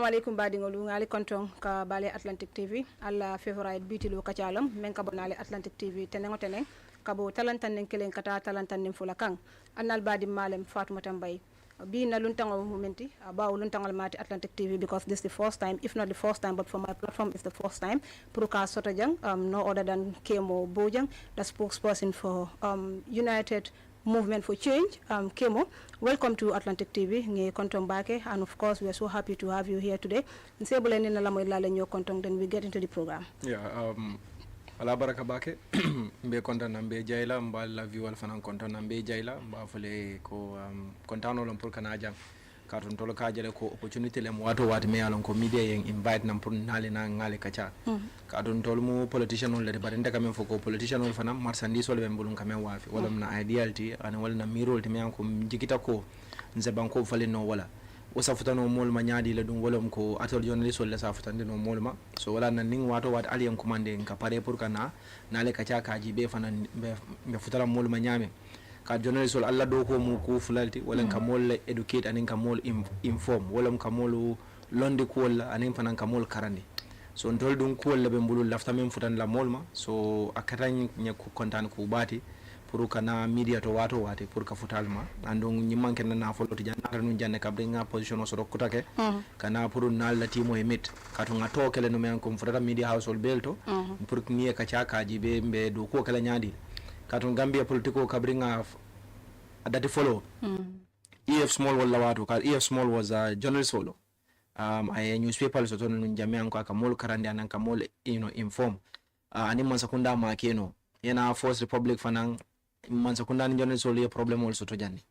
Assalamu alaikum badingolu ngali kontong ka bale Atlantic TV alla favorite Bitilo kachalam men ka bonale Atlantic TV tenengo teneng kabo talantan nen kelen kata talantan nen fulakang annal badi malem Fatoumata Mbye bi na luntango momenti ba luntango mati Atlantic TV because this is the first time, if not the first time, but for my platform it's the first time. Puruka Sotojang, no other than Kemo Bojang, the spokesperson for United Movement for Change. Kemo, welcome to Atlantic TV. And of course, we are so happy to have you here today. Then we get into the program. Yeah, ala baraka bake mbe konta na mbe jaila mba la viewal fanan konta na mbe jaila mba fole ko kontano lon pour kana jang katon tolo ka jele ko opportunity le wato wat me alon ko media yen invite nam pour nale na ngale kacha katon tolo mu politician on le bare ndaka men foko politician on fanam marsandise wala mbulun kamen wafi wala na ideality an wala na mirol te men ko jikita ko nze banko fale no wala usafuta no mol ma nyaadi le dum wolom ko atol journalist wala safutande no mol ma so wala nan ning wato wat alien commande ka pare pour kana na le kacha kaji be fanan be futala mol ma nyame ka journalist wala alla do ko mu ko fulalti wala ka mol educate anin ka mol inform wala ka mol londi ko wala anin fanan ka mol karande so ndol dum ko wala be mbulul lafta men futan la mol ma so akatan nya ko kontan ko bati pour kana media to wato wate pour ka futalma andong ñi manke na foloti janata nu janne ka bringa position so rokutake kana pour nal la timo emit kato nga to kele no men ko futata media household belto pour niye ka chaka jibe mbe do ko kala nyadi kato gambia politiko ka bringa adati follow EF Small wala wato ka EF Small was a journalist solo ay newspaper so to nu jamme an ko ka mol karande an ka mol inform ani man sakunda ma keno yana First Republic fanang man sakunda ni journalist solo problem also to janni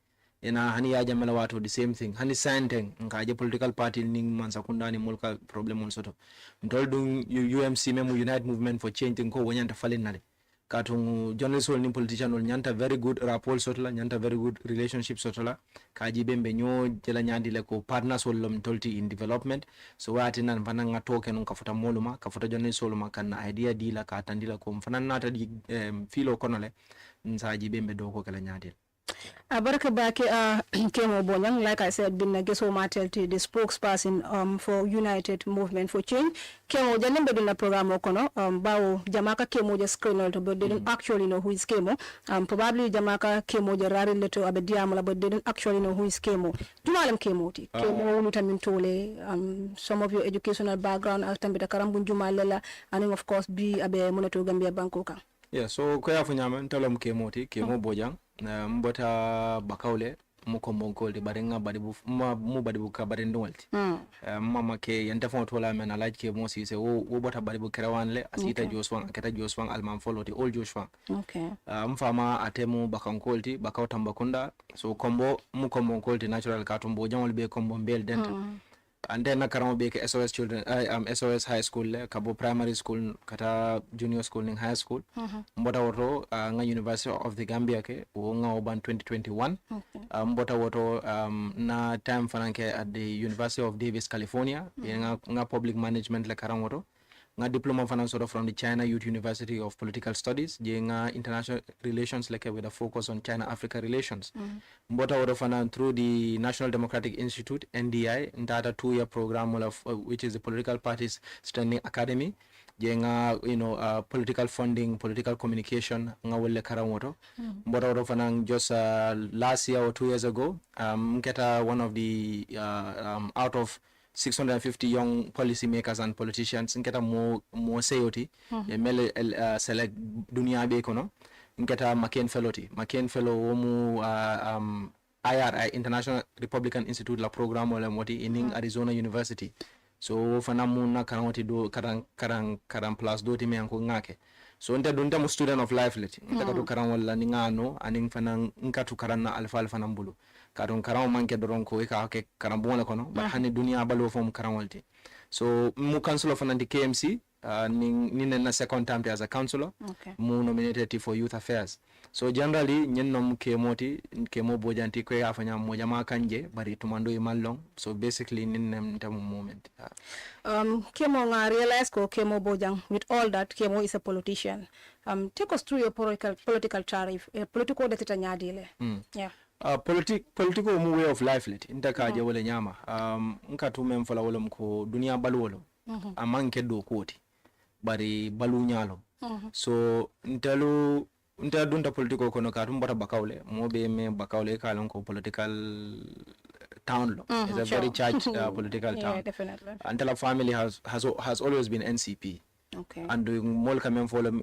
ena hani ya jamela wato the same thing hani senteng ngaje political party ning man sakunda ni mulka problem also to ndol dum UMC memu United Movement for Change ko wonyanta falin nale katung journalist ni politician nyanta very good rapport sotla nyanta very good relationship sotla kaji bembe nyo jela nyandi le ko partners wolom tolti in development so wati nan fananga token ka futa moluma ka futa journalist soluma kan idea dila ka tandila ko fanan nata di filo konole nsaji bembe do ko kala nyandi Baraka Bake Kemo Bojang, like I said, been a Geso Matelti, the spokesperson for United Movement for Change. Kemo Janembe in the program Okono, Bao Jamaka Kemo just screen out, but they didn't actually know who is Kemo. Probably Jamaka Kemo Jarari letter Abediamala, but they didn't actually know who is Kemo. Jumalem Kemo ti. Kemo Mutamin Tole, some of your educational background, Altambita Karambun Jumalela, and of course be Abe Monato Gambia Bankoka. Yeah, so Koya Funyama, Tolam Kemo ti, Kemo Bojang. Mbota bakawle muko mbonkolde barenga badibu mu badibu ka barendolti mama ke yanta fon tola men alaaj ke mo si se wo bota badibu kerawanle asita joswan aketa joswan alman foloti all joswan mfama atemu bakankolti bakaw tambakunda so kombo mu kombo kolti natural katumbo jamol be kombo mbel denta and then nakaramo be ke SOS children SOS high school le kabo primary school kata junior school ning high school mbota woto nga University of the Gambia ke wo nga oban 2021 mbota woto na time fananke at the University of Davis California nga public management le karam woto nga diploma finance sort of from the China Youth University of Political Studies nga international relations like with a focus on China-Africa relations. Mbota woto fanan through the National Democratic Institute NDI ndata 2-year program of which is the Political Parties Standing Academy nga political funding, political communication nga wole karam woto. Mbota woto fanan just last year or 2 years ago mketa one of the out of 650 young policymakers and politicians nketa mo sayoti mele select dunia be kono nketa McCain fellow womu IRI International Republican Institute la program wala moti in Arizona University so fanamu na karanti do karang plus do timi anko ngake so nta dunta mo student of life leti nta do karan wala ni ngano aning fanan nkatu karanna alfa nambulu karon karan manke doron ko ka ke karan bona kono but hani dunia balo fom karan walti so mu council of the KMC ni na second term as a councillor mu nominated for youth affairs so generally nyennom Kemo Bojanti ko ya fanya moja ma kanje bari tumando imallong so basically ninnem tamu moment Kemo nga realize ko Kemo Bojang with all that Kemo is a politician take us through your political tariff political data nyadile political mu way of life let inta ka je wala nyama nka tu mem fala wala ko dunia balu wala amanke do koti bari balu nyalo so nta dunta political kono ka tum bata bakawle mo be me bakawle ka lon ko political town lo it's a very charged political town. Definitely. Until our family has always been NCP. Okay. And doing more kamen for them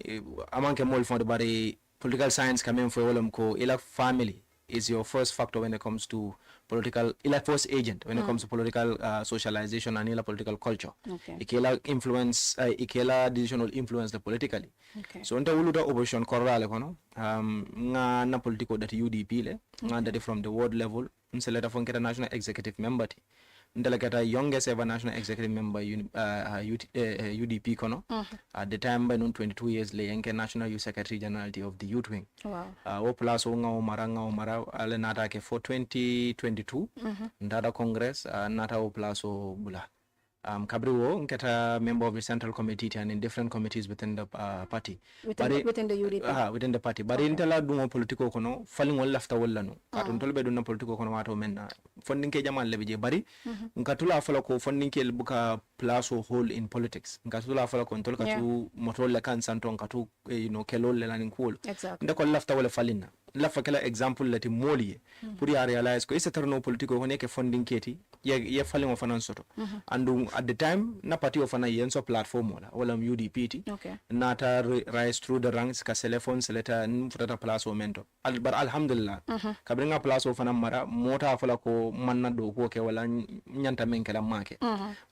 among more for the body political science kamen for them ko ila family is your first factor when it comes to political ila first agent when it comes to political socialization and ila political culture. Okay. Ikela influence ikela decision will influence the politically. Okay. So nta uluda opposition korale kono nga na political that UDP le nga that from the world level nseleta fonketa national executive member ti ndelekata youngest ever national executive member UDP kono at the time by 22 years le yenke national youth secretary general of the youth wing. Wow. Wo plus nga omara ale nata ke for 2022 ndada congress nata wo plus bula Kabriwo nketa member of the central committee and in different committees within the party. Within the UDP. Within the party. But intela dungo politiko kono falling wall lafta walla no. Katun tolbe dunna politiko kono wato menna. Funding ke jamal lebije bari nkatula fala ko funding ke buka place or hole in politics. Nkatula fala ko ntol katu motol kan santon katu kelol le lanin cool. Exactly. Ndako lafta wala falina. Lafa kala example lati moli pour ya realize ko isa tarno politiko ko neke funding keti ye falling of finance soto and at the time na party of na yenso platform wala UDP okay nata rise through the ranks ka telephone seleta futata place o mento but alhamdulillah kabringa place of na mara mota fala ko manna do ko ke wala nyanta men kala make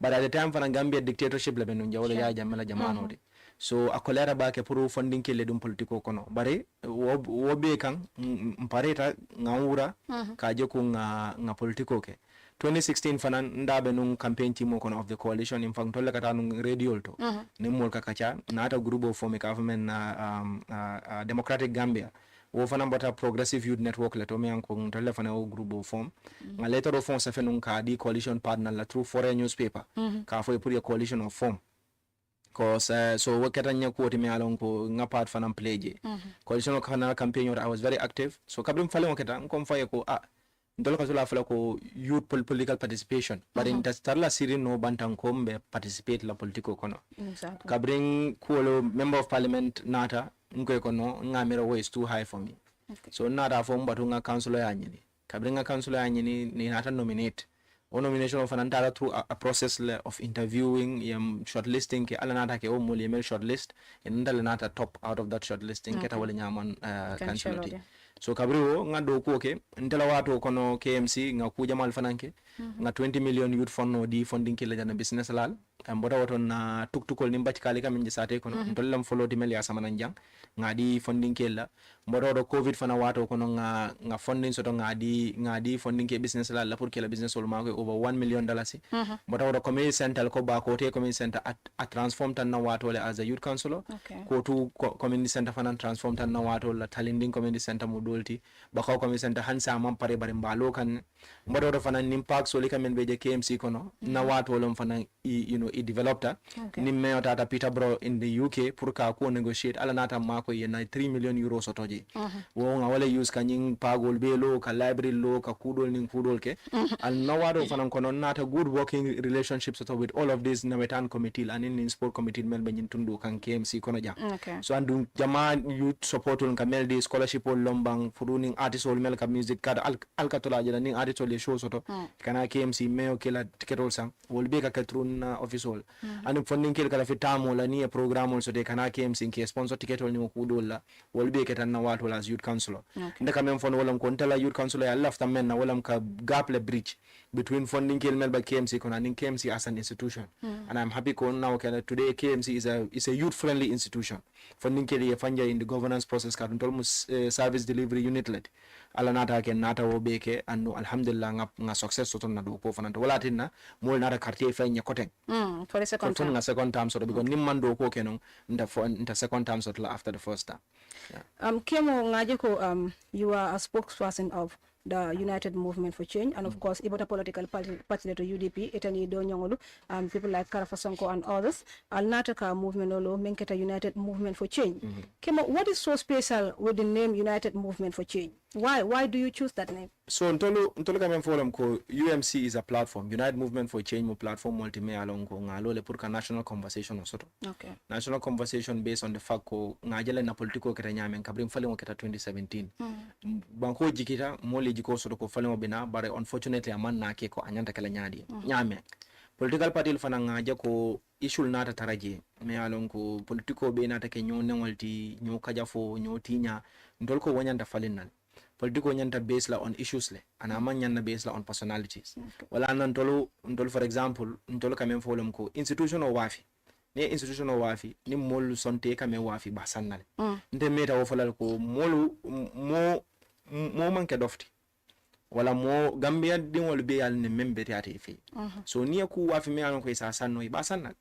but at the time fana Gambia dictatorship le benu jawla ya jamala jamano de so akolera bake pour funding ke le dum politiko kono bare wobe kan mpareta ngaura kaje ko nga politiko ke 2016 fanan ndabe nun campaign team kono of the coalition in fact tolle kata nun radio to ne mol kakacha nata group of form government na democratic Gambia wo fana bota progressive youth network le to me an ko tolle fana o group of form nga letter of form sa fenun ka di coalition partner la through foreign newspaper ka fo pour a coalition of form cause so wakata nya ko me alon ko nga part fanam pleje coalition ko na campaign I was very active so kabrim fale wakata ko faye ko ndol ka sula fala ko youth political participation but in tastarla siri no bantan ko mbe participate la politiko kono exactly kabring ko member of parliament nata ngoy kono ngamira was too high for me okay. So nata fo mbatu nga councilor yanyini kabringa councilor yanyini ni nata nominate o nomination of an through a process of interviewing shortlisting ke ala nata ke o moli email shortlist and ndala nata top out of that shortlisting keta wala nyaman councilor so kabriwo nga do ko ke ndala wato kono KMC nga ku jamal fananke nga 20 million youth fund no di funding ke la jana business lal mbota wato na tuktukol ni mbati kale kam nji sate kono ndollam follow di mel ya samana njang nga di funding ke la mbota do covid fana wato kono nga funding so to nga di funding ke business lal la pour ke la business sol ma ko over $1 million mbota do community center ko ba ko te community center at transform tan na wato le as a youth councilor ko tu community center fana transform tan na wato la talending community center mu dolti ba ko community center hansa mam pare bare mbalo kan mbota do fana impact so le kamen beje KMC kono na wato lom fana it developed nimme otata Peterborough in the UK pour ka ko negotiate ala nata mako yena 3 million euros otoje wo nga wala use kanyin pagol be lo ka library lo ka kudol ning kudol ke al nawado fanan kono nata good working relationships with all of this nawetan committee and in sport committee mel be tundu kan KMC kono ja so andu jama youth support on kamel di scholarship ol lombang furuning artist ol mel ka music kada alkatola jela ning artist ol show soto kana KMC meo kila ticket ol sang wol be ka katrun office ol and funding kel kala fitamo la ni program ol so de kana KMC ke sponsor ticket ol ni ko dolla wol be ketan na wato as youth councilor ndaka men fon wolam ko ntala youth councilor ya lafta men na wolam ka gap le bridge between funding kel mel ba KMC kono and KMC as an institution and I'm happy ko now today KMC is a youth friendly institution funding kel ye fanja in the governance process ka almost service delivery unit led ala nata ke nata wo beke and alhamdulillah nga success soton na do ko fananta wala tinna mol nata quartier fe nya koteng for the second time nga second time so because nimman do ko kenon nta second time so after the first time Kemo ngaje ko you are a spokesperson of the United Movement for Change and of course ibota political party to UDP etani do nyongolu people like Karafa Sonko and others al nataka movement olo menketa United Movement for Change Kemo, what is so special with the name United Movement for Change? Why do you choose that name? So ntolo kamen forum ko UMC is a platform, United Movement for Change mo platform multi-me along ko ngalo le purka national conversation osoto. Okay. National conversation based on the fact ko ngajele na politiko kete nyame kabrim fale mo keta 2017. Banko jikita moli jiko soto ko fale mo bina but unfortunately aman na ke ko anyanta kala nyadi. Nyame. Political party fana ngaje ko issue nata taraje me along ko politiko be nata ke nyo nengolti nyo kajafo nyo tinya ndol ko wanyanta fale nan. Political nyanta based la on issues le ana nyanta based la on personalities. Wala nan tolo for example ntolo kamen folom ko institutional wafi ne institutional wafi ni molu sonte kamen wafi basannale nte meta wo folal ko molu mo manke dofti wala mo Gambia dingol be yal ne membe tiate fi so ni ku wafi me alon ko isa sanno basannale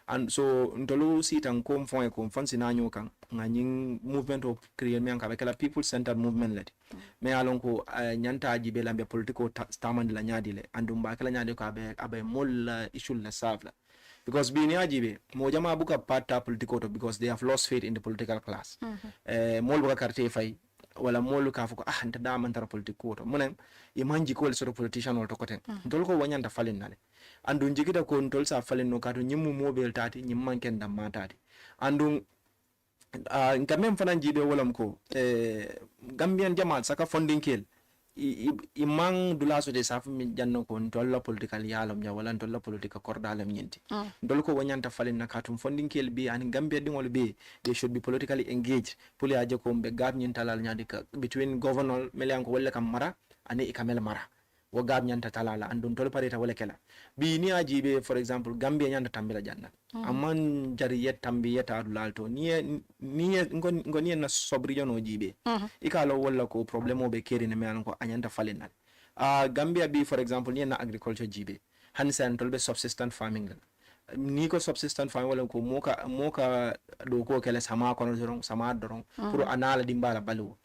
and so ntolo sitan ko fon sinanyo kan ngani movement of create me anka kala people centered movement led me alon ko nyanta jibe lambe political stamand la nyadi le andum ba kala nyadi ko abe mol issue la savla because bini ajibe mo jama buka pata political to because they have lost faith in the political class mol buka karte fay wala mol ka fuko nta da man tar political to munen imanji ko so politician wol to koten dol ko wanyanta falin nale andu jigida ko ntol sa falin no kato nyimmu mobile tati nyimman ken dam matati andu nkamem fana jibe wolam ko Gambian jamaat saka funding kel imang dulaso de saf mi janno ko ntolla political yalom ja wala ntolla political kordalam nyenti ndol ko wanyanta falin na katum funding kel bi an Gambia dingol be they should be politically engaged puli aje ko be gab nyintalal nyadi ka between governor melian ko wala kam mara ane ikamel mara wo gab nyanta talala andun tol pareta wala kala bi ni ajibe for example Gambia nyanta tambila janna amman jariyet tambiyeta adulalto ni ngoni na sobriyo no jibe ikalo wala ko problemo be keri ne men ko anyanta falinal Gambia bi for example ni na agriculture jibe hansen tolbe subsistence farming ni ko subsistence farming wala ko moka do ko kele sama kono doron pour anala dimbala balu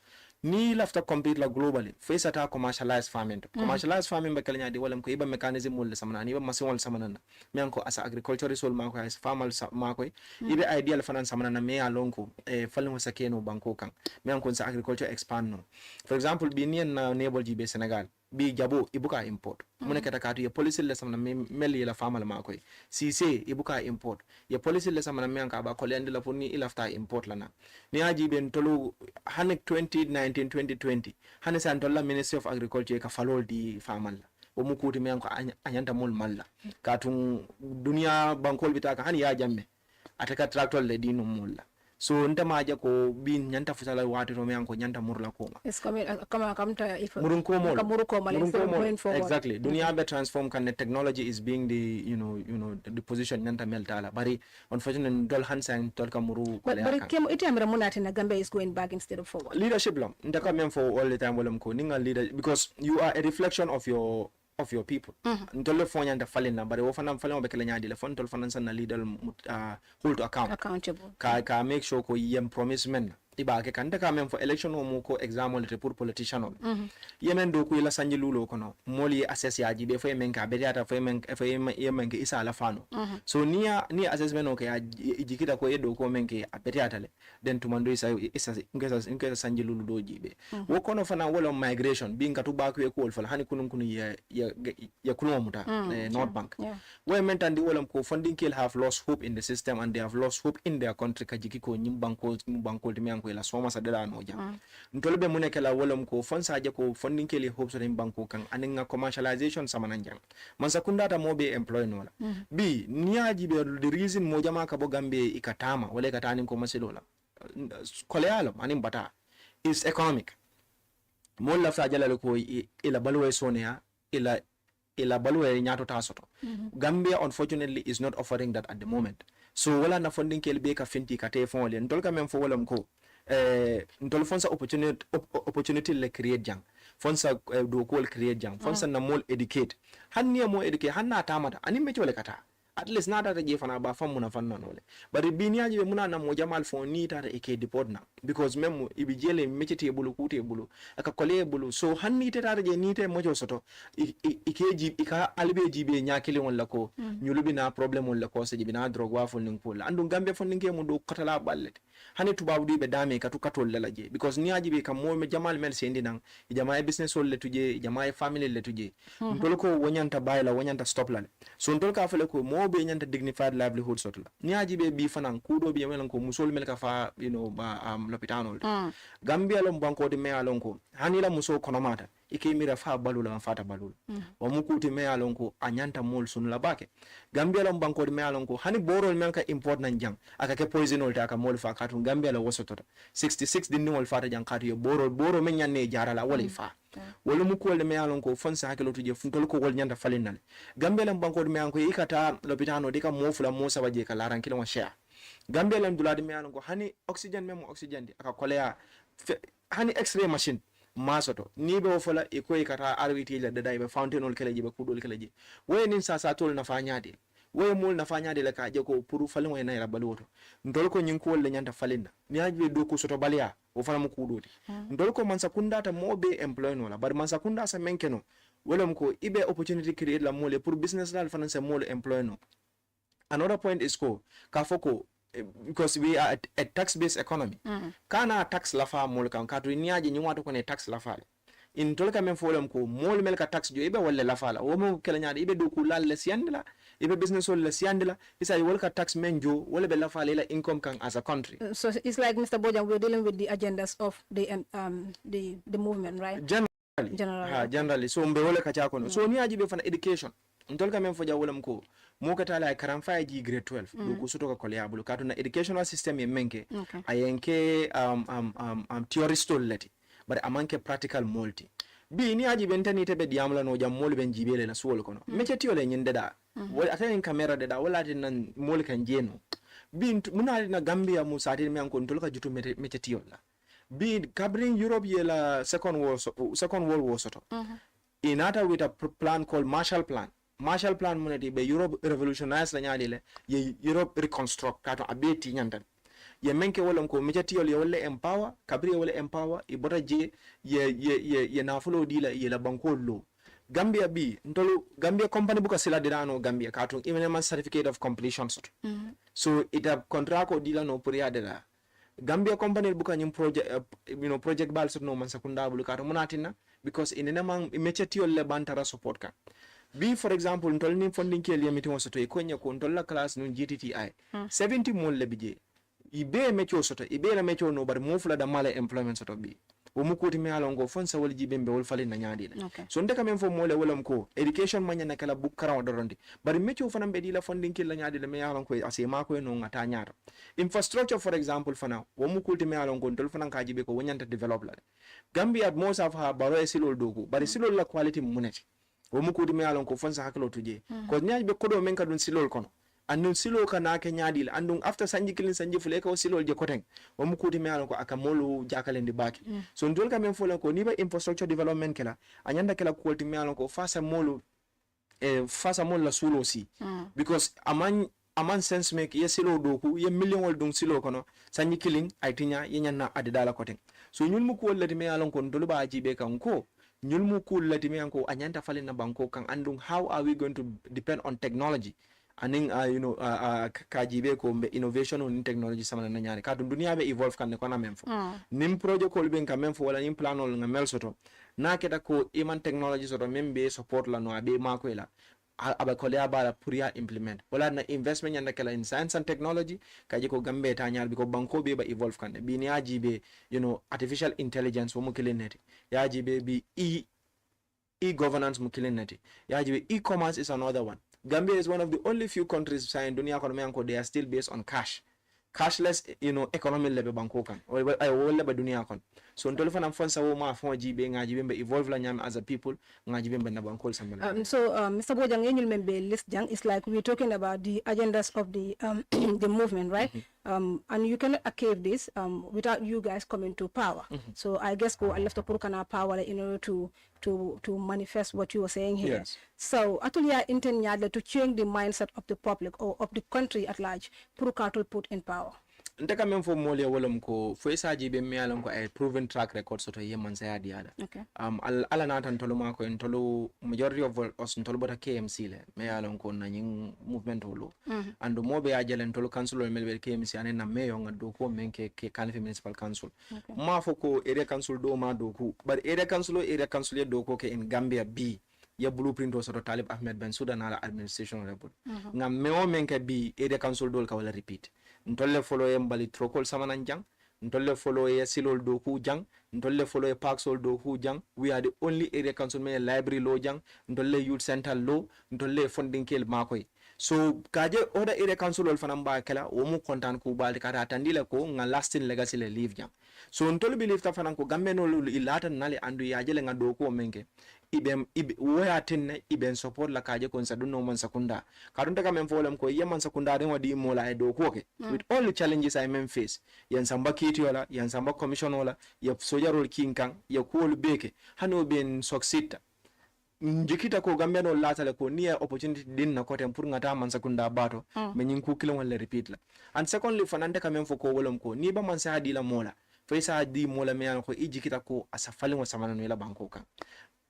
ni lafta compete la globally face ata commercialized farming commercialized farming be kala nyadi wala ko iba mechanism wala samana ni ba masinwal samana na men ko asa agriculture resol ma ko as farmal ma ko ibe ideal fanan samana na me alonko falin wasa keno banko kan men ko sa agriculture expand no for example bi ni na neighbor jibe Senegal bi jabo ibuka import mune kata katu ya policy le samana meli la farmal ma ko sise ibuka import ya policy le samana men ka ba ko lendi la funi ilafta import lana ni aji ben tolu hanek 2019-2020 hane san tolla Ministry of Agriculture ka falol di farmal o mukuti men ko anyanta mul malla katun dunia bankol bitaka hani ya jamme ataka tractor le dinu mulla so nta maja ko bin nyanta fusala wati to men ko nyanta murla koma it's coming kamta if murun ko mol going forward exactly dunia be transform kan technology is being the you know the position nyanta meltala bari unfortunately dol hansan tol kamuru but Kemo itamira munati na Gambia is going back instead of forward leadership lam ndaka men for all the time wolam ko ninga leader because you are a reflection of your people ntole fonya nda falena bare wo fanam falena be kala nyaadi le fon tol fanan san na leader hold accountable ka make sure ko yem promise men iba ke kanda ka men for election o mo ko example le pour politician o yemen do ko ila sanji lulo ko no moli assess ya jibe fo men ka be data fo men ke isa la fano so ni assessment o ke jikita ko edo ko men ke apetiata le den to mando isa ngesa sanji lulu do jibe wo kono fana wala migration bi ngatu ba ko e ko fal hani kunun ya kuno muta North Bank we mentandi wala ko funding kill have lost hope in the system and they have lost hope in their country kajiki ko nyim banko de men ko la soma sa dela no jam ntolbe muneke la wala ko fonsa je ko funding kill hope so dem banko kan aninga commercialization sama nan jang man sakunda ta mobe employ no la bi niaji be the reason mo jama ka bo Gambe ikatama wala ikatani ko masilola kolealo anim bata is economic mo la fa jala ko ila balwe sonia ila balwe nyato tasoto Gambia unfortunately is not offering that at the moment so wala na funding kel be ka finti ka telefon le ntol ka men fo wala ko ntol fonsa opportunity le create jang fonsa do ko create jang fonsa na mol educate hanni mo educate hanna tamata ani me chole kata at least nada ta je fana ba famu na fanna nole bari biniaji be muna na mo jamal fo ni ta e deport na because memo ibi jele mechete bulu kute bulu aka kole bulu so hanni ta je ni te mo soto ikeji ika albe jibe nyakile won ko nyulubi na problem won ko se jibi na drug wa fo ning pula andu Gambia fo ning ke mo do kotala ballet hani tubabu be dame katu katol la je because ni ajibe kam mo me jamal mel sendi nan jama business wol le tuje jama family le tuje ntol ko wonyanta bayla wonyanta stop la so ntol ka fele ko mo be nyanta dignified livelihood sotla ni ajibe bi fanan kudo bi melan ko musol mel ka fa l'hôpital Gambia lom banko de me alon ko hani la muso konomata ike mira fa balula fata balula wa mukuti me alon ko anyanta mol sun la bake Gambia lom banko de me alon ko hani borol men ka import nan jang aka ke poisonol ta ka mol fa katun Gambia la wosoto 66 din wol fata jang katu yo borol men nyanne jarala wala fa wala mukol de me alon ko fonsa hakelo tuje funtol ko wol nyanda falinal Gambia lom banko de me alon ko ikata l'hôpital de ka mofula mo sabaje ka laran kilo share Gambia lom dulade me alon ko hani oxygen memo oxygen di aka kolea hani x-ray machine masoto ni be fola e koy kata arwiti la dada be fountainol keleji be kudol keleji way nin sa tol na fanyade way mol na fanyade la ka je ko pour falin way na rabaloto ndol ko nyin ko le nyanta falinda ni ajbe do ko soto balia o fala mo kudoti ndol ko man sakunda ta mobe employ no la bar man sakunda sa menkeno wolem ko ibe opportunity create la mole pour business dal finance mole employ no another point is ko ka foko because we are a tax-based economy. Kana tax lafa mol kan katu niaje nyumato kone tax lafa. In tolka men folem ko mol melka tax jo ibe wala lafa la. Womo kala nyaade ibe do kulal le siandela, ibe business wala siandela. Isa wolka tax menjo wala be lafa lela income kan as a country. So it's like Mr. Bojang, we're dealing with the agendas of the movement, right? Generally. So mbe wala kacha kono. So niaje be fana education. Ntolka men foja wala mko moka la karam ji grade 12 do kusuto ka kolya bulu katu na educational system ye menke ayenke theory stol leti but amanke practical multi bi ni aji bentani tebe diamla no jam mol ben jibele na suwol kono mece tiole nyinde da wala atanen camera de da wala tin mol kan jeno bi muna na Gambia musati men ko ntol ka jutu mece tiola bi kabring Europe ye la second world war soto inata with a plan called Marshall Plan money be Europe revolutionize la nyaade le ye Europe reconstruct kato abeti nyandan ye menke wolon ko mejatiol ye wolle empower kabri wolle empower e bota je ye na fulo dila ye la banko lo Gambia bi ndolo Gambia company buka sila dirano Gambia kato even certificate of completion so it a contract ko dila no puria dela Gambia company buka nyim project bal so no man sakunda bulu kato munatina because inena man mejatiol le bantara support ka Be for example, ntolni funding ke liya meeting soto e konya ko ntolla class no GTTI 70 mol le bije ibe mecho soto ibe la mecho no bar mufula da mala employment soto bi o mukuti me alongo fonsa wal jibe be wol fali na nyaadi so ndeka men fo mole wolam ko education manya na kala book karaw dorondi bar mecho fana be di la funding ke la nyaadi le me alongo ase ma ko no ngata nyaata infrastructure for example fana o mukuti me alongo ndol fana ka jibe ko wonyanta develop la Gambia most of her baro e silol dogo bar silol la quality muneti wo mukudi me alon ko fonsa haklo tuje ko nyaaj be kodo men ka dun silol kono andun silo kana ke nyaadil andun after sanji kilin sanji fule ko silol je koten wo mukudi me alon ko aka molu jakalendi baki so ndol ka men fola ko ni ba infrastructure development kala anyanda kala quality me alon ko fasa molu la sulo si because aman sense make ye silo doku ye million wol dun silo kono sanji kilin aitinya ye nyanna adidala koten so nyul muko wollati me alon ko ndol ba jibe kan ko nyulmu cool lati me anko anyanta fale na banko kan andung how are we going to depend on technology aning kajibe ko be innovation on technology sama na nyaare ka dunia be evolve kan ko na memfo nim project ko ben kan memfo wala nim planol nga mel soto na keta ko iman technology soto membe support la no abe mako ila aba ko le aba pour ya implement wala na investment nyanda kala in science and technology kaji ko gambe ta nyaar bi ko banko be ba evolve kan bi ni ajibe artificial intelligence wo mo keleneti yajibe bi e-governance mo keleneti yajibe e-commerce is another one. Gambia is one of the only few countries in dunia economy anko they are still based on cashless economy lebe banko kan wala ba dunia kon so ntol fana fonsa wo ma fon jibe ngajibe be evolve la nyam as a people ngajibe be na bankol sambala Mr. Bojang yenyul membe list jang is like we're talking about the agendas of the the movement, right? And you cannot achieve this without you guys coming to power. So I guess go left to purkana power in order to manifest what you were saying here. Yes. So atulia intend to change the mindset of the public or of the country at large purka to put in power. Ntaka men fo mole wolom ko fo isaji be mi alon ko a proven track record soto yeman saya diada. Okay. Ala natan tolo ma ko en tolo majority of us tolo bota KMC le me alon ko na nyin movement holo. Ando mobe ya jelen tolo council o melbe KMC ane na mayor ngado ko menke ke Kalifi municipal council. Ma fo ko area council do ma do ku but area council do ko ke in Gambia B ya blueprint o soto Talib Ahmed Ben Sudan ala administration rebel. Ngam meo menke B area council do ka wala repeat. Ntolle follow ye mbali trokol samanan jang, ntolle follow ye silol doku jang, ntolle follow ye parksol doku jang. We are the only area council me library law jang, ntolle youth center law, ntolle funding kel makoy. So kaje other area council ol fanamba kala womu kontan ku balti kata atandile ko nga lasting legacy le leave jang. So ntolle believe ta fanan ko gambe no ilata nale andu yajele nga doku menke. Ibe waya tinne iben support la kaje kon sadu no man sakunda karunta ka men folem ko yeman sakunda den wadi mola e do koke with all the challenges I men face yan samba kiti wala yan samba commission wala ya sojarol kinkan ya ko beke hano ben soksita njikita ko gambe no latale ko ni opportunity din na kotem pour ngata man sakunda bato me nyin ku kilon wala repeat la and secondly fanande ka men fo ko wolom ko ni ba man sa di la mola fa di mola me an ko ijikita ko asafalin wa samana no la banko kan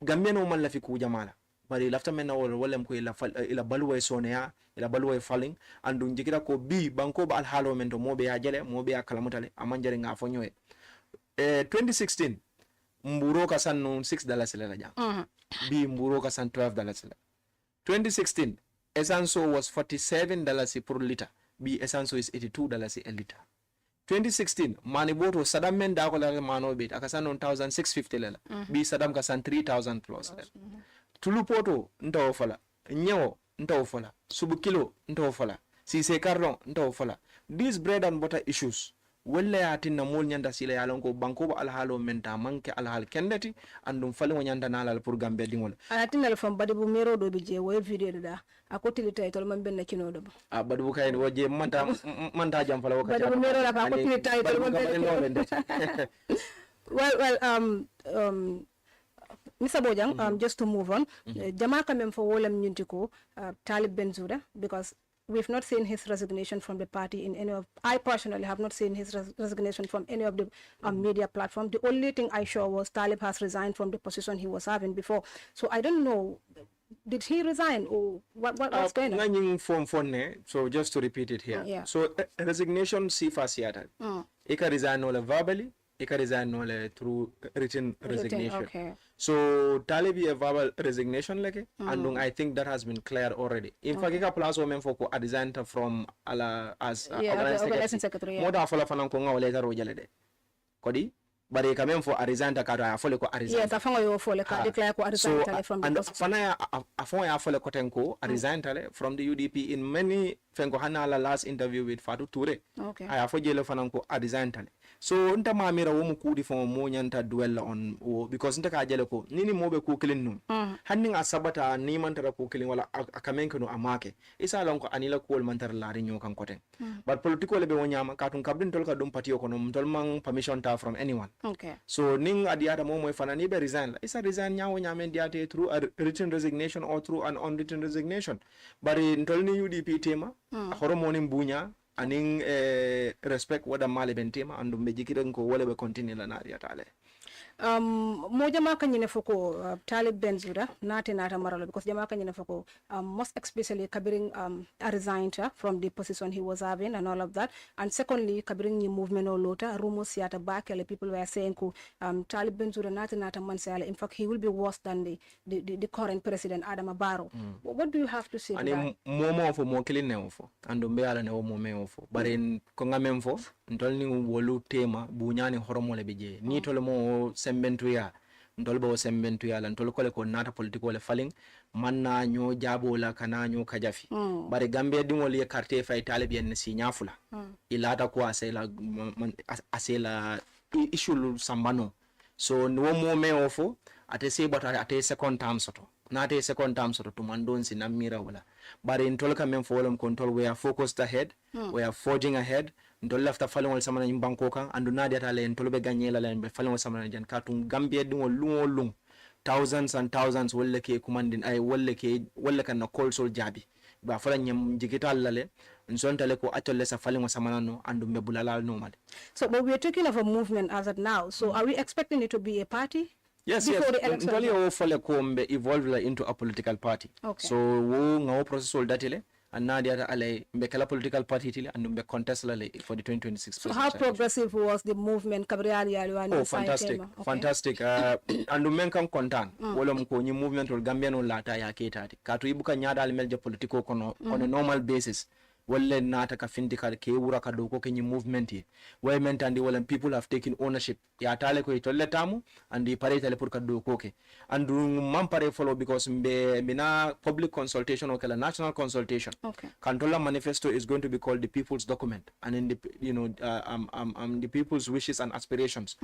Gambia no man la fi ku jamala bari lafta men wala ko ila balway soneya ila balway falling andu jikira ko bi banko ba al halo men to mobe ya jele mobe ya kalamutale amanjare nga fo nyoy 2016 mburo ka san no $6 la jang bi mburo ka san $12 la 2016 Esanso was $47 per liter bi Esanso is $82 a liter 2016 mani boto Saddam men da ko la mano bit akasan 1650 lela bi Saddam ka san 3000 plus lela tulu poto ntaw fala nyewo ntaw fala subu kilo ntaw fala si se cardon ntaw fala these bread and butter issues wala ya tinna mol nyanda sila ya lon ko banko ba alhalo menta manke alhal kendati andum fali wo nyanda nalal pour gambe dingol tinna le fam bade bu mero do bi je way video da akotili title man ben kino do bade bu kay woje manta jam fala wakati bade bu mero la akotili title man ben Mr. Bojang, just to move on, Jama kamem for wolem nyintiko Talib Bensouda because we've not seen his resignation from the party in any of. I personally have not seen his resignation from any of the media platform. The only thing I saw was Talib has resigned from the position he was having before. So I don't know. Did he resign or what's going on? So just to repeat it here. Yeah. So resignation sifa siata. Eka resign no verbally. Eka resign no through written resignation. Okay. So Talib a verbal resignation like and I think that has been cleared already. In fact, eka plus women for a resign from ala as organizing secretary. More than follow fanan ko nga later rojalede. Kodi bare kamem for a resign ta kara afole ko a resign. Yes, afango yo fole ka declare ko a resign tale from the post. Fana afon ya fole ko tenko a resign tale from the UDP in many fengo hanala last interview with Fatou Touré. Okay. I afo jele fanan ko a resign tale. So nta mamira wo mu kudi fo mo nyanta dwell on because nta ka jele ko nini mobe ku kilin num hanning asabata ni mantara ku kilin wala akamenke no amake isa lon ko anila ko mantar laari nyo kan koten but political be wonyama katun kabdin tol ka dum patio ko no tol man permission ta from anyone. Okay. So ning adiata mo moy fanani be resign la isa resign nyawo nyame diate through a written resignation or through an unwritten resignation bari ntol ni UDP tema horomoni mbunya aning respect wada male bentema andum be jikiren ko wala be continue la nariya tale mo jama kanyine foko Talib Bensouda nata maralo because jama kanyine foko most especially kabiring resigned from the position he was having and all of that, and secondly kabiring ni movement or lota rumors yata back people were saying ko Talib Bensouda nata mansala in fact he will be worse than the current president Adama Barrow. What do you have to say ani to that? Momo fo mo kilin ne fo andum be ala ne wo mo me fo bare ko ngamem fo ntol ni wolu tema bunyani horomole beje ni tole mo sembentuya ndolbo sembentuya lan tol kole ko nata politiko le falling manna nyo jabo la kana nyo kajafi bare gambe dingol ye carte fay Talib yen si nyafula ilata ko asela issue sambano so no mo me ofo ate se bata ate second term soto nate second term soto to mandon si namira wala bare ntol kamem folom control we are focused ahead we are forging ahead ndol lafta falon samana nyimbanko kan andu nadi ata len tolbe ganyela len be falon samana jan katun gambia dingol lung thousands and thousands wala ke kumandin ay wala kan na call sol jabi ba fala nyem jigita lale nsontale ko atole sa falingo samanano andu mbe bulala normal. So but we're talking of a movement as of now, so are we expecting it to be a party? Yes, before the election? Ntoli o fale ko mbe evolve into a political party. Okay. So wo ngawo process ol datile anadi ata ale mbe kala political party tile andu mbe contest lale for the 2026. So how progressive was the movement kabriali alwani? Oh, fantastic. Okay. Fantastic. Andu men kan kontan wala mko nyi movement ol Gambia no lata ya ketati katu ibuka nyada al melje politiko kono on a normal basis wala nata ka findi ka ke wura ka doko ke nyi movement ye way mentandi wala people have taken ownership ya tale ko itolle tamu andi pare tale pour ka doko ke andu mam pare follow because mbe mina public consultation or kala national consultation. Okay. Kantola manifesto is going to be called the people's document, and in the the people's wishes and aspirations.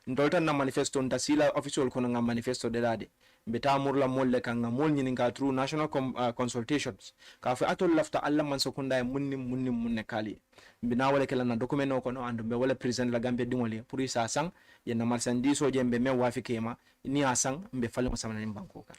Ndolta na manifesto ntasila official kono nga manifesto de dade beta murla molle kanga mol nyininga through national consultations ka fa atol lafta alla man sekunda munni kali bina wala kala na document no kono andu be wala present la Gambia dingoli pour isa sang yenna marsandiso jembe me wafi kema ni asang mbe fale mo samana banko ka.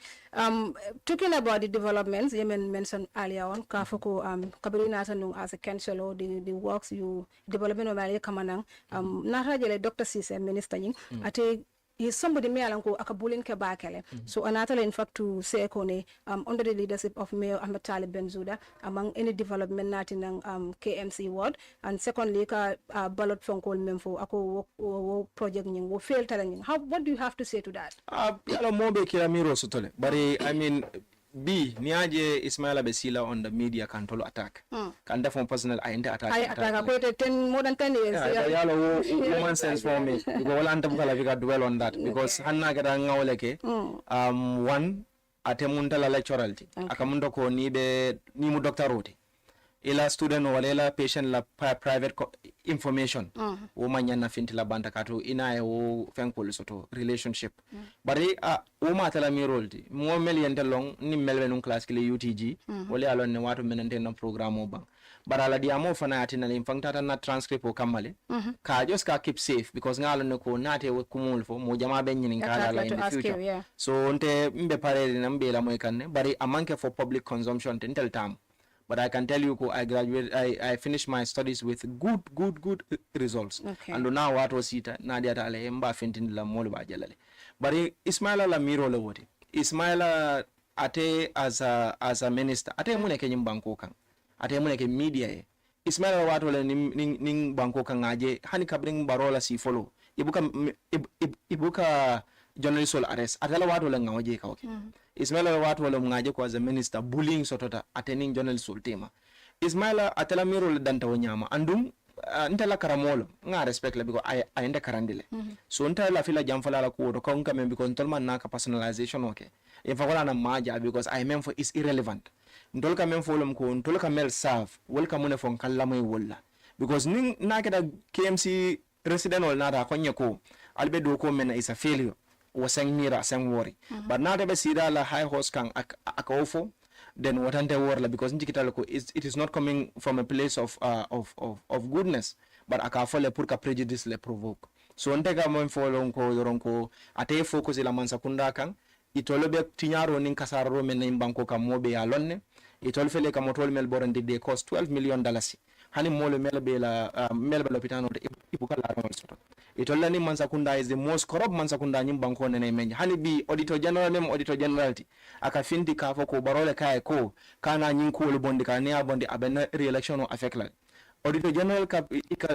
Talking about the developments you mentioned earlier on ka foko kabirina tanu as a councillor the works you development o mali kamanang na rajele Dr. Cisse minister ning ate is somebody me alanko akabulin ke bakele. So another in fact to say kone under the leadership of Mayor Ahmed Talib Bensouda among any development natin ng KMC ward, and secondly ka ballot phone call memfo ako wo project ning wo fail talang. What do you have to say to that? Yalo mobe kila miro sotole bari I mean B niaje Ismaila Besila on the media control attack. Can from personal I enter attack. I attack more than 10 years. Yalo woman sense for me. Because wala anta bukala vika dwell on that because hanna kata ngawleke one atemunta la lecturality. Akamundo ko ni mu doctor roti. Ila student wala ila patient la private information wo manyana finti la banda katu ina wo fenkol soto relationship bari wo matala mi roldi mo mel yente long ni melbe nun class kile UTG wala alon ne wato menante no programme bang barala diamo fana atina le infantata na transcript o kamale ka just ka keep safe because ngalo ne ko nate wo kumul fo mo jama be nyin kala la in the future so nte mbe pare na mbe la moy kanne bari amanke for public consumption tentel tam. But I can tell you, I finished my studies with good results. Okay. And now what was it? Nadia tale mba fintin la molo ba jalale. But Ismaila la miro le wote. Ismaila ate as a minister. Ate mune ke nyimbanko kan. Ate mune ke media e. Ismaila wato le ning banko kan aje hani kabring barola si follow. Ibuka journalist will arrest. Atala wato le ngawaje ka okay. Ismaila watu wale mngaje kwa as a minister bullying sotota attending journalist ultima. Ismaila atala miro le danta wanyama andum ntala karamolo nga respect la because I ende karandile. So ntala fila jamfala la kuoto kaunka me because ntolma naka personalization okay. If wala na maja because I mean for is irrelevant. Ntolka men for mko ntolka mel serve welcome mune for kallamo wala. Because ning nakeda KMC resident wala nada konye ko albedo ko mena is a failure. Wasang mira sang worry but now the sida la high horse kan akofo then watante worla because njikitalo ko it is not coming from a place of goodness but akafole pour ka prejudice le provoke so ntega mo folon ko yoronko ate focus la mansa kunda kan itolobe tinyaro nin kasaro men nin banko kam mobe ya lonne itol fele kam motol mel borande de cost $12 million hani molo melbe la melbe lopitano de ibuka la ron soto itolla ni mansakunda is the most corrupt mansakunda nyim banko ne menja hani bi auditor generality aka finti ka foko barole kay ko kana nyin ko le bondi ka ne abondi abena re-election o affect la auditor general ka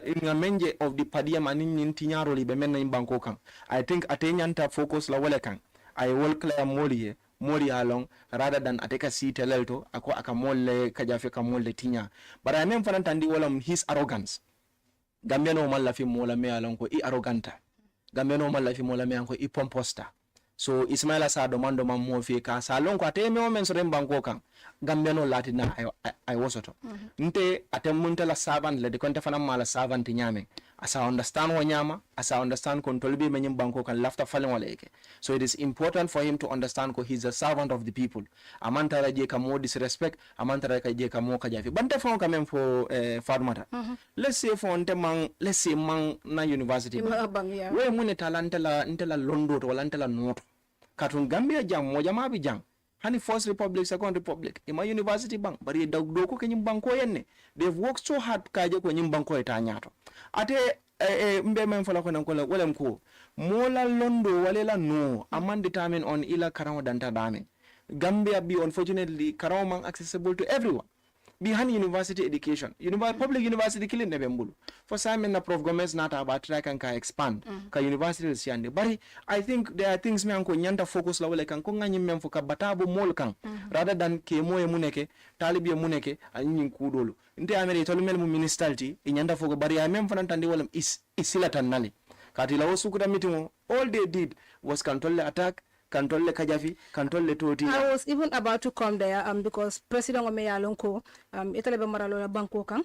in menje of the padia manin nyin tinyaro li be men nyim banko kan I think atenyanta focus la wala kan ay wol clear moli along rather than ateka si telelto ako akamolle kajafe kamolle tinya but I mean fanantandi wala his arrogance Gambiano malla fi mola me alon ko arroganta Gambiano malla fi mola me ko pomposta so Ismaila sa domando mam mo fi ka sa lon ko ate me o men so banko kan Gambiano latina ay wosoto nte atemunta la servant le de konta fana mala servant nyame asa understand wa nyama asa understand control bi menyim banko kan lafta falen wala eke so it is important for him to understand ko he's a servant of the people amantara je ka mo disrespect amantara ka je ka mo ka jafi bante fon quand même for Fatoumata let's say man na university we mun talanta la ntela londo to wala ntela noto katun Gambia jam mo jama bi jam hani first republic second republic ima university bank bari doko ke nyim banko yenne they've worked so hard kaje ko nyim banko eta nyato ate mbe men fala ko nan ko wolem ko mola londo walela no amman determine on ila karawo danta dame Gambia be unfortunately karawo man accessible to everyone behind university education public university killing ne bembulu for some na prof Gomez nata about try kan ka expand ka university siande bari I think there are things me anko nyanda focus la wala kan ko ngani mem fo ka batabo mol kan rather than Kemo e muneke talibi e muneke anyin kudolo nte amere to mel mu ministality e nyanda fo bari ya mem fanan tande wala isila tan nali kati la wosu kuda meeting all they did was control the attack control le kajafi control le toti. I was even about to come there because President Omeya Lonko itale be maralo banko kan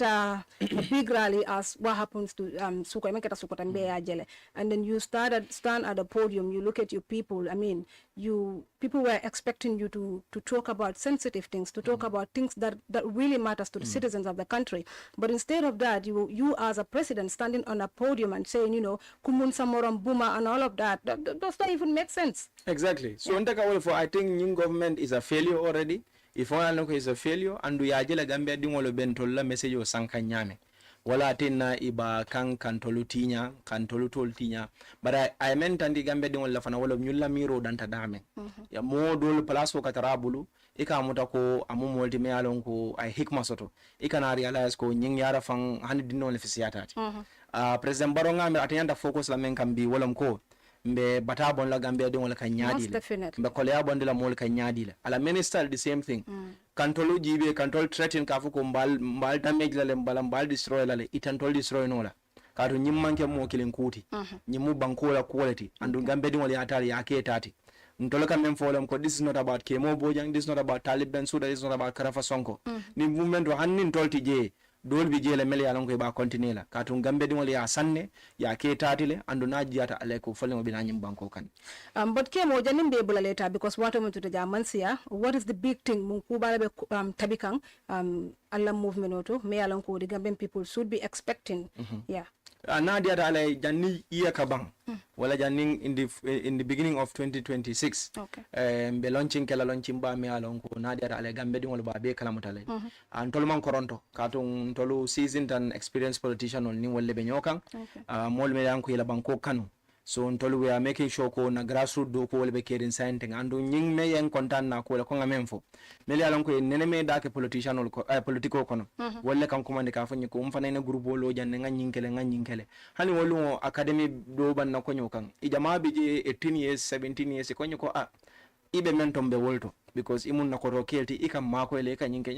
a big rally as what happens to suko meketa suko tambe ajele and then you stand at the podium, you look at your people. I mean, people were expecting you to talk about sensitive things, to talk about things that really matters to the citizens of the country, but instead of that you as a president standing on a podium and saying, you know, kumun samoram buma and all of that does not even make sense. Exactly. So I think new government is a failure already. If one is a failure and we are jela Gambia dingolo bentola message o sanka nyame wala tena iba kan tolu tinya kan tolu tol tinya but I meant andi Gambia dingolo fana wala nyulla miro danta dame ya modul palaso katarabulu ika muta ko amu molti me alon ko ay hikma soto ika na realize ko nying yara fan hani dinno le fisiyatati president Barrow ngame atenda focus la men kambi wala ko mbe batabon la Gambia de wala kan nyaadi mbe kolea bonde la mol kan nyaadi la ala minister the same thing kantolu jibe kantol threaten ka fu ko mbal damage la mbal destroy la itantol destroy no la kato nyimmanke mo kilin kuti nyimu bankola quality andu Gambia de wala atari yake tati ntoloka mem folem ko this is not about Kemo Bojang, this is not about Taliban Suda, this is not about Karafa Sonko ni movement hannin tolti je dol bi jele mele ya lonko ba continue la katun Gambia dingol ya sanne ya ke tatile andu najiyata aleko folemo bina nyim banko kan but Kemo janim be bula later because what am to the Jamansia, what is the big thing mun ku bala be tabikan Allah movement oto me alonko the Gambian people should be expecting nadia da alay janni iya kabang wala janning in the beginning of 2026 be launching kala launching ba me alonko nadia da alay Gambia dingol ba be kala mutale antol man koronto katun tolu seasoned and experienced politician on ni wolle be nyokan mol me yanko ila banko kanu so ntolu we are making sure ko na grassroots do ko wolle be kerin sainting andu nying me yen kontan na ko ko ngamen fo meli alonko nene me da ke politician ko politico kono wolle kan ko mande ka fanyi ko mfana ne groupe lo janne nganyinkele hani wolu academy do ban na ko nyokan ijama bi je 18 years 17 years ko nyoko ibe mentom be wolto because imun na ko rokelti ikam mako ele ka nyinke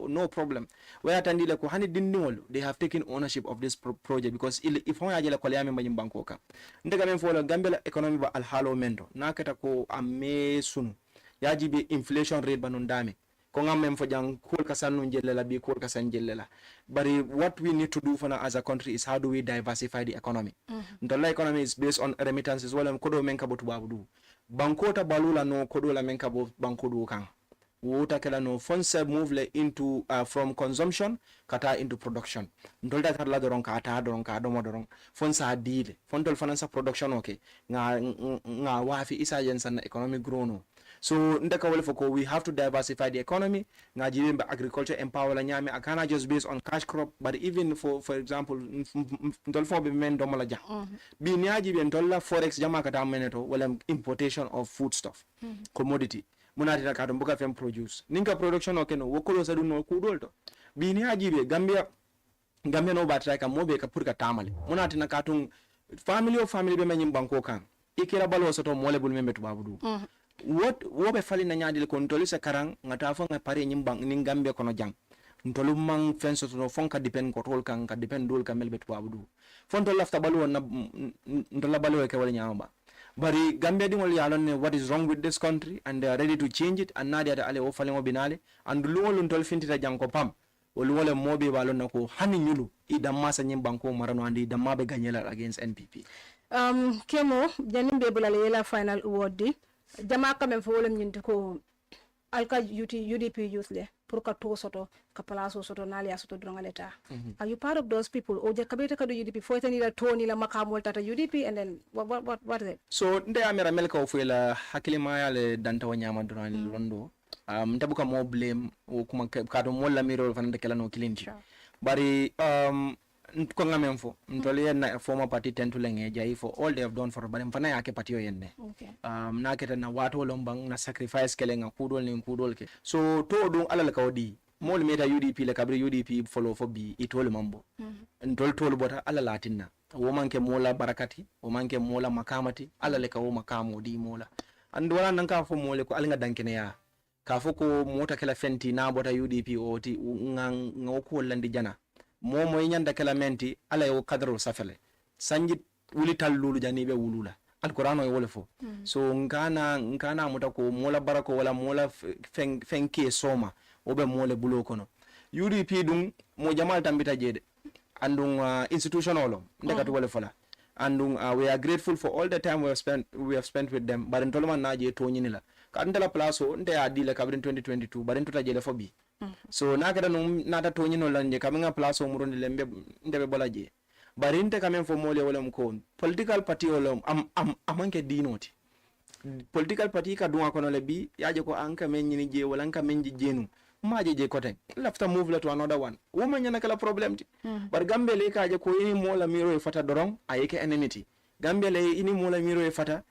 no problem we atandile ko hani dindingol they have taken ownership of this project because if on ajela ko yame mbanyim banko ka ndega men folo Gambia economy ba al halo mendo nakata ko ame sunu yaji be inflation rate banon dame ko ngam fo jang kol kasanu jelela bi kol kasan jelela but what we need to do for now as a country is how do we diversify the economy the economy is based on remittances wala ko do men ka botu babu banko ta balula no kodo la men ka bo banko do kan wota kala no fonse move le into from consumption kata into production ndolda tar la doron ka ata doron ka do modoron fonsa dile fontol finance production okay nga wafi isa jensan economic grow no so ndaka wala foko we have to diversify the economy nga jibe agriculture empower la nyame akana just based on cash crop but even for example ndol fo be men do mala ja bi nyaaji be ndol la forex jama kata meneto wala importation of food stuff commodity munati na kato mboka fem produce ninka production okeno wokolo sadu no kudolto bi nyaaji be Gambia no batra ka mobe ka purka tamale munati na kato family be menyim banko kan ikira balo soto mole bul membe tubabudu what be fali na nyaadil ko ntoli sa karang ngata fo nga pare nyimbang ni Gambia kono jang ntolu mang fenso no fonka depend ko tol kan ka depend dol ka melbe tubabudu fonto lafta balu na ndola balu ke wala nyaamba bari Gambia dingol yalon ne what is wrong with this country and they are ready to change it and nadia da ale o fale mo binale and luwol ntol fintita janko pam wole mobe balon nako hani nyulu idamma sa nyimbang ko marano andi damma be ganyela against NPP Kemo janimbe bulale yela final award di jama kamen fo wolem nyinti ko alka UDP youth le pour ka to soto ka place soto nali ya soto drongaleta. Are you part of those people? O je kabeta ka do UDP fo ni la to ni la makamol tata UDP and then what is it? So nde amera melka ofuela hakilima yale danta wanyama durani londo. Ntabuka mo blame o kuma kado mo la miro fanande kala no kilinti. Bari ko ngamen fo ntole na former party tentu lenge jai for all they have done for bari mfana yake party yo yenne. Na keta na watu lombang na sacrifice kele nga kudol ni kudol ke. So to dun alal kawdi mol meta UDP le kabri UDP follow for bi itol mambo. Ntol tol bota ala latinna. Womanke mola barakati womanke mola makamati ala le kawo makamo di mola and wala nan ka fo mole ko alnga dankene ya ka fo ko mota kala fenti na bota UDP oti ngoko landi jana momo nyanda kala menti ala yo kadro safale sanji wuli tallulu jani be wulula alqur'ano wole fo so ngana mota ko mola barako wala mola fenke soma obe mole bulo kono UDP dum mo jamal tambita jede andung institutional ndekatu wala fala andung we are grateful for all the time we have spent with them but ntolman naje to nyinila ka ndala plaso nte adile kabrin 2022 but ntuta jele fobi so nakada num nata to nyino lanje kaminga plaso murundi lembe ndebe bolaje barinte kamen fo mole wala mko political party wala amanke dinoti political party ka duwa kono le bi yaje ko anka men nyini je wala anka men jenu maje je koten lafta move to another one woman yana kala problem ti bar Gambele ka je ko yini mola miro e fata dorong ayeke enmity Gambele ini mola miro e fata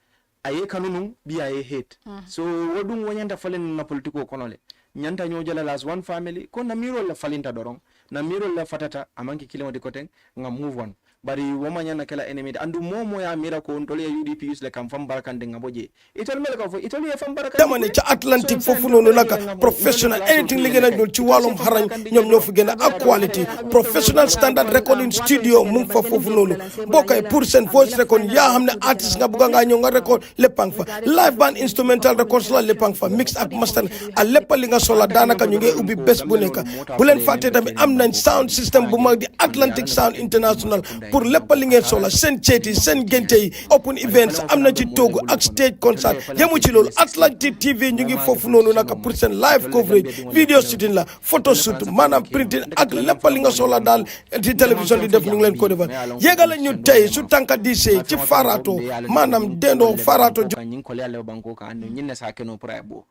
aye kanunu bi aye hate so wodum wonyanta falen na politiko konole nyanta nyojala las one family ko na miro la falinta dorong na miro la fatata amanki kilimo de koten nga move on bari woman yana kala enemy andu momo ya mira ko ndole UDP usle kam fam barakande ngaboje itol mel ko fo itol ya fam barakande dama ne ci Atlantic fofu nonu naka professional anything li gëna ñol ci walum xarañ ñom ñoo fi gëna ak quality professional standard recording studio mu fa fofu nonu bokay pour sen voice record ya xamne artist nga buga nga ñoo nga record lepang fa live band instrumental records la lepang fa mix ak master a lepp li nga sola danaka ñu ngi ubbi bes bu nekk bu len faté tamit am nañ sound system bu mag di Atlantic Sound International pour lepp li ngeen sola sen ciéti sen genté yi open events amna ci togu ak stage concert yemu ci lolu Atlantic TV ñu ngi fofu nonu naka pour sen live coverage video shooting la photo shoot manam printing ak lepp li nga sola dal ci télévision di def ñu ngi leen ko defal yegal ñu tay su tanka di sey ci farato manam dendo farato ñing ko leale banko ka ande ñinne sa keno prebo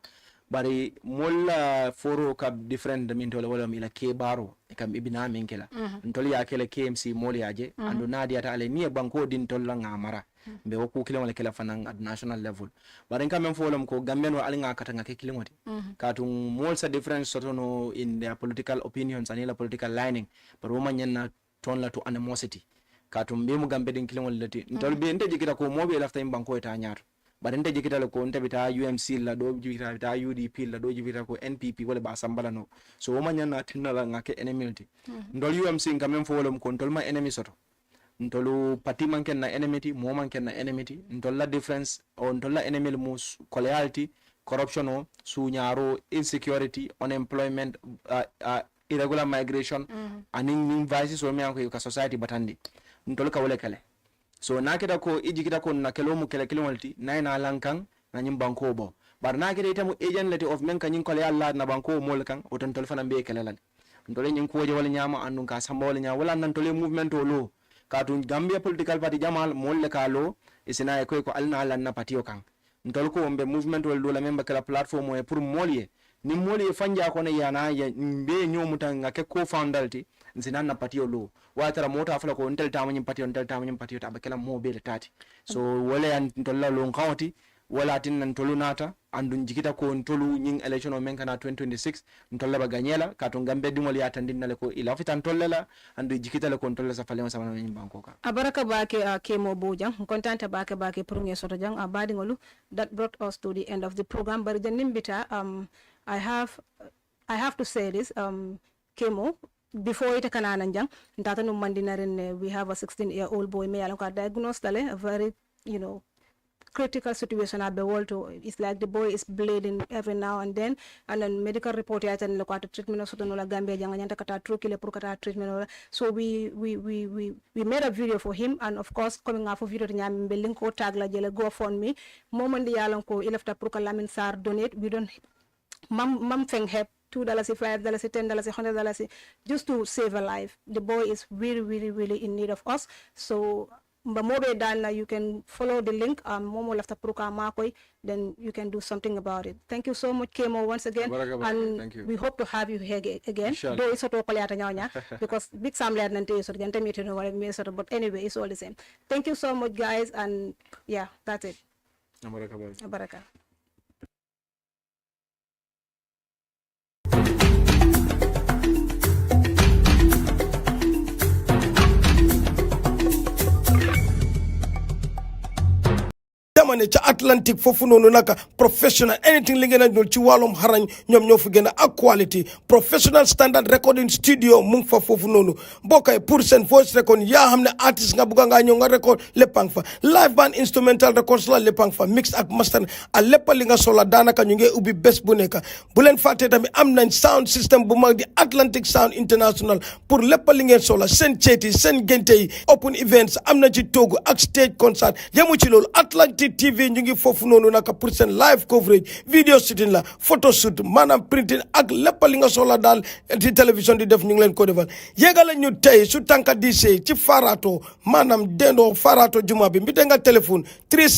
bari molla foro ka different min tole wala mi la ke baro e kam ibina min kala ntoli ya kele KMC moli aje ando nadia ta ale ni banko din tolla ngamara be woku kile wala kala fanan at national level bari kam men folam ko gamben wa alinga katanga ke kile ngoti katum mol sa difference sotono in their political opinions and la political lining but woman nyanna ton la to animosity katum be mu gambe din kile wala lati ntol be nte jikita ko mobe lafta im banko eta nyaato bari nte jikita ko nte bita UMC la do jikita bita UDP la do jikita ko NPP wala ba sambala no so woman nyanna tinala ngake enemy ndol UMC ngam fo wala ko ndol ma enemy soto ndolu parti manken na enemy mo manken na enemy ndol la difference o ndol la enemy mo loyalty corruption o su nyaro insecurity unemployment irregular migration anin vices o me ko ka society batandi ndol ka wala kale so nakita ko ijikita ko na kelo mu kele kilomolti na lankan na nyim banko bo bar nakita itamu agent leti of men kanyin ko Allah na banko mol kan o ton telefona be kelelal ndole nyin ko je wala nyama andun ka samba wala nya wala nan tole movement o lo ka tun Gambia political party jamal mol le ka lo isina ko alna lan na party o kan ndol ko mbe movement wala do la memba kala platform o pour molye ni molye fanja ko ne yana ya mbe nyomuta ngake ko foundalti nsinan na patio lo watara mota afala ko ontel tamanyi patio tabakela mo be tati so wala yan tolla lo ngawti wala tin nan tolu nata andun jikita ko tolu nyin election o men kana 2026 ntolla ba ganyela ka to gambe dimol ya tandinale ko ila fitan tolla andu jikita le ko tolla sa falema sama nyin banko ka abaraka baake Kemo Bojang kontanta baake premier soto jang abadi ngolu that brought us to the end of the program bari janim bita I have to say this Kemo before it kanananjang ndata no mandinaren we have a 16-year-old boy me alonka diagnosed a very critical situation at the world. It's like the boy is bleeding every now and then medical report ya tan lokata treatment so no la Gambia janga nyanta kata trukile pour kata treatment so we made a video for him and of course coming off of video nyam be link ko tag la jele go phone me moment yalon ko ilafta pour kala min sar donate we don't mam feng help $2, $5, $10, $100, just to save a life. The boy is really, really, really in need of us. So Mbamobe Dana, you can follow the link, Momo Lafta Pruka Makoi, then you can do something about it. Thank you so much, Kemo, once again. And we hope to have you here again. Though it's because big family but anyway, it's all the same. Thank you so much, guys, and yeah, that's it. Baraka. damane ca Atlantic foofu noonu naka professional anything li ngeen a ñul ci wàllum xarañ ñoom ñoo fi gën a ak quality professional standard recording studio mu ngi fa foofu noonu bokkay pour seen voice record yaa xam ne artiste nga bugga ngaa ñëw nga record léppang fa live band instrumental records la léppang fa mix ak master a lépp li nga soxla daanaka ñu ngi ubbi bés bu nekk bu leen fàtte tamit am nañ sound system bu mag di Atlantic Sound International pour lépp li ngeen soxla seen ceeti seen gente yi open events am na ci toogu ak stage concert yemu ci loolu Atlantic TV ñu ngi foofu noonu naka pour seen live coverage video shooting la photo shoot maanaam printing ak lépp li nga soxla daal ci télévision di def ñu ngi leen ko defal yéegale ñu tey su tànka di sey ci Farato maanaam dendoo Farato juma bi mbite nga téléphone 36